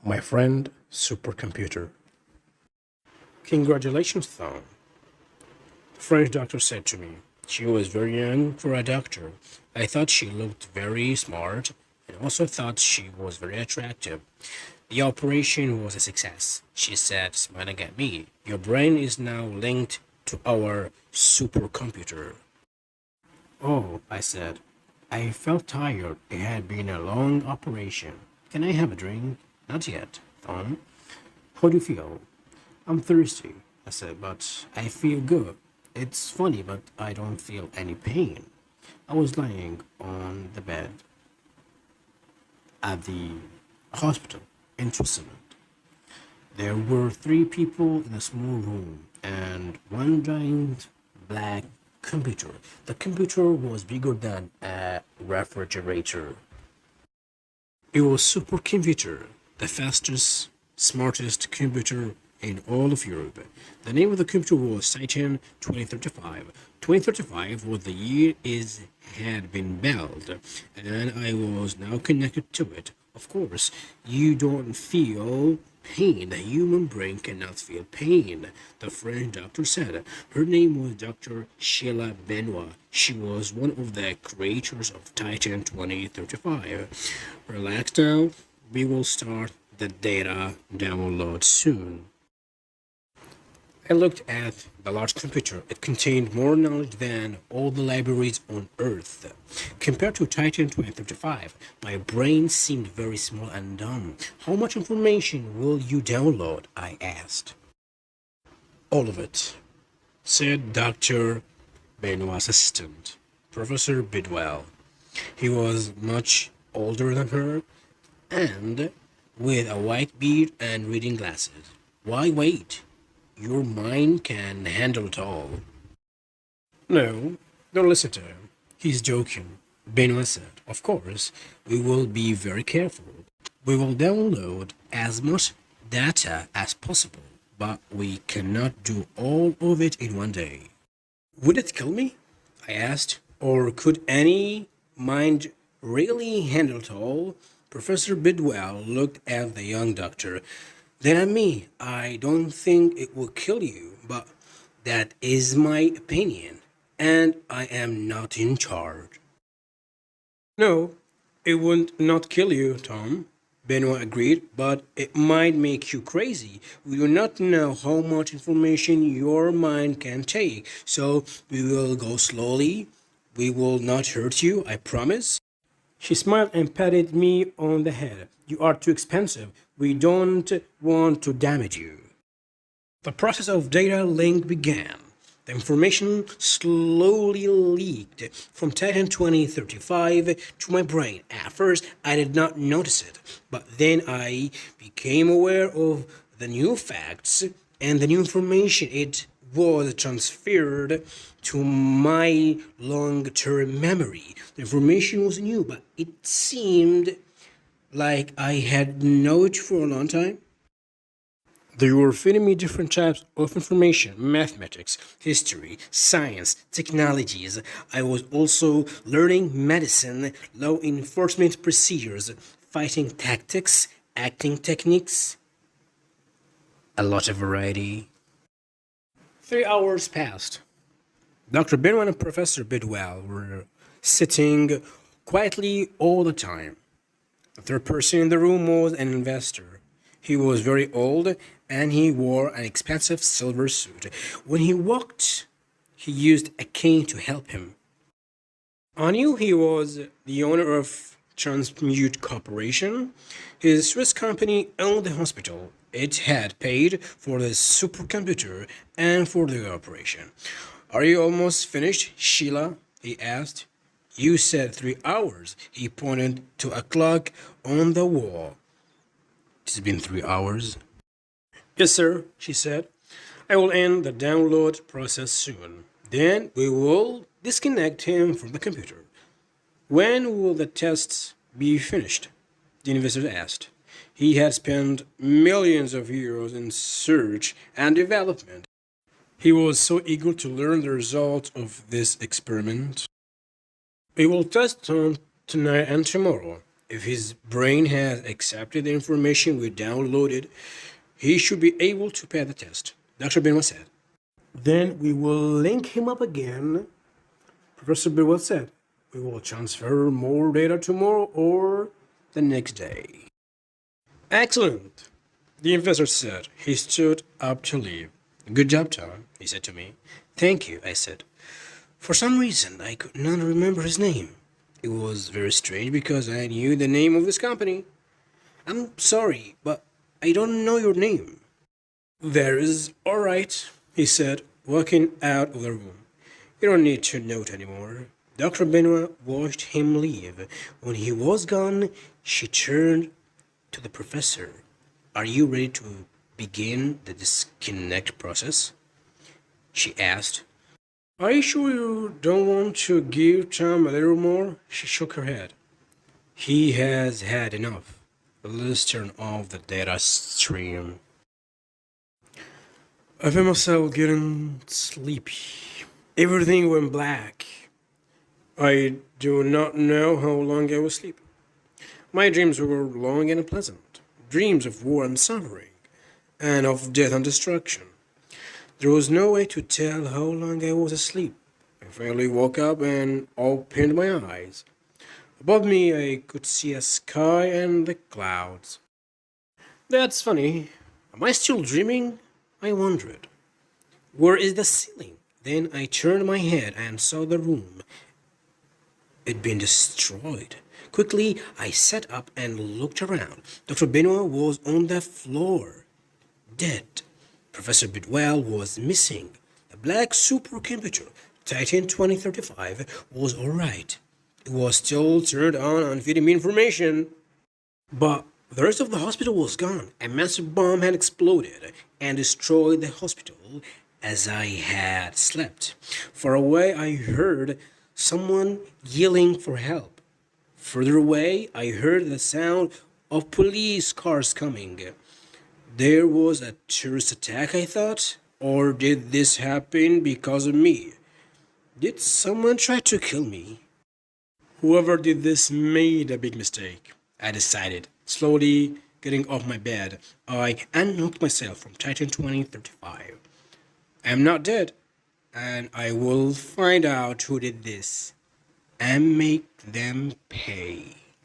My friend, supercomputer. Congratulations, Tom. The French doctor said to me. She was very young for a doctor. I thought she looked very smart and also thought she was very attractive. The operation was a success, she said, smiling at me. Your brain is now linked to our supercomputer. Oh, I said. I felt tired. It had been a long operation. Can I have a drink? Not yet, Tom. How do you feel? I'm thirsty, I said, but I feel good. It's funny, but I don't feel any pain. I was lying on the bed at the hospital in Switzerland. There were 3 people in a small room and one giant black computer. The computer was bigger than a refrigerator. It was supercomputer, the fastest, smartest computer in all of Europe. The name of the computer was Titan 2035. 2035 was the year it had been built, and I was now connected to it. Of course, you don't feel pain. The human brain cannot feel pain, the French doctor said. Her name was Dr. Sheila Benoit. She was one of the creators of Titan 2035. Relax now, we will start the data download soon. I looked at the large computer. It contained more knowledge than all the libraries on Earth. Compared to Titan 2035, my brain seemed very small and dumb. How much information will you download? I asked. All of it, said Dr. Benoit's assistant, Professor Bidwell. He was much older than her and with a white beard and reading glasses. Why wait? Your mind can handle it all. No, don't listen to him. He's joking. Benoit said, of course, we will be very careful. We will download as much data as possible, but we cannot do all of it in one day. Would it kill me? I asked. Or could any mind really handle it all? Professor Bidwell looked at the young doctor. Then at me, I don't think it will kill you, but that is my opinion, and I am not in charge. No, it wouldn't not kill you, Tom, Benoit agreed, but it might make you crazy. We do not know how much information your mind can take, so we will go slowly. We will not hurt you, I promise. She smiled and patted me on the head. You are too expensive. We don't want to damage you. The process of data link began. The information slowly leaked from Titan 2035 to my brain. At first, I did not notice it, but then I became aware of the new facts and the new information. It was transferred to my long-term memory. The information was new, but it seemed like I had known it for a long time. They were feeding me different types of information, mathematics, history, science, technologies. I was also learning medicine, law enforcement procedures, fighting tactics, acting techniques. A lot of variety. 3 hours passed. Dr. Benoit and Professor Bidwell were sitting quietly all the time. The third person in the room was an investor. He was very old and he wore an expensive silver suit. When he walked, he used a cane to help him. I knew he was the owner of Transmute Corporation. His Swiss company owned the hospital. It had paid for the supercomputer and for the operation. Are you almost finished, Sheila? He asked. You said 3 hours. He pointed to a clock on the wall. It's been 3 hours. Yes, sir, she said. I will end the download process soon. Then we will disconnect him from the computer. When will the tests be finished? The investor asked. He had spent millions of euros in research and development. He was so eager to learn the results of this experiment. We will test on tonight and tomorrow. If his brain has accepted the information we downloaded, he should be able to pass the test, Dr. Benoit said. Then we will link him up again, Professor Benoit said. We will transfer more data tomorrow or the next day. Excellent, the professor said. He stood up to leave. Good job, Tom, he said to me. Thank you, I said. For some reason, I could not remember his name. It was very strange because I knew the name of this company. I'm sorry, but I don't know your name. That is all right, he said, walking out of the room. You don't need to know it anymore. Dr. Benoit watched him leave. When he was gone, she turned to the professor. Are you ready to begin the disconnect process? She asked. Are you sure you don't want to give Tom a little more? She shook her head. He has had enough. Let's turn off the data stream. I found myself getting sleepy. Everything went black. I do not know how long I was sleeping. My dreams were long and unpleasant. Dreams of war and suffering, and of death and destruction. There was no way to tell how long I was asleep. I finally woke up and opened my eyes. Above me, I could see a sky and the clouds. That's funny. Am I still dreaming? I wondered. Where is the ceiling? Then I turned my head and saw the room. It'd been destroyed. Quickly, I sat up and looked around. Dr. Benoit was on the floor, dead. Professor Bidwell was missing. The black supercomputer, Titan 2035, was all right. It was still turned on and feeding me information. But the rest of the hospital was gone. A massive bomb had exploded and destroyed the hospital as I had slept. Far away, I heard someone yelling for help. Further away, I heard the sound of police cars coming. There was a terrorist attack, I thought. Or did this happen because of me? Did someone try to kill me? Whoever did this made a big mistake, I decided. Slowly getting off my bed, I unhooked myself from Titan 2035. I'm not dead, and I will find out who did this and make them pay.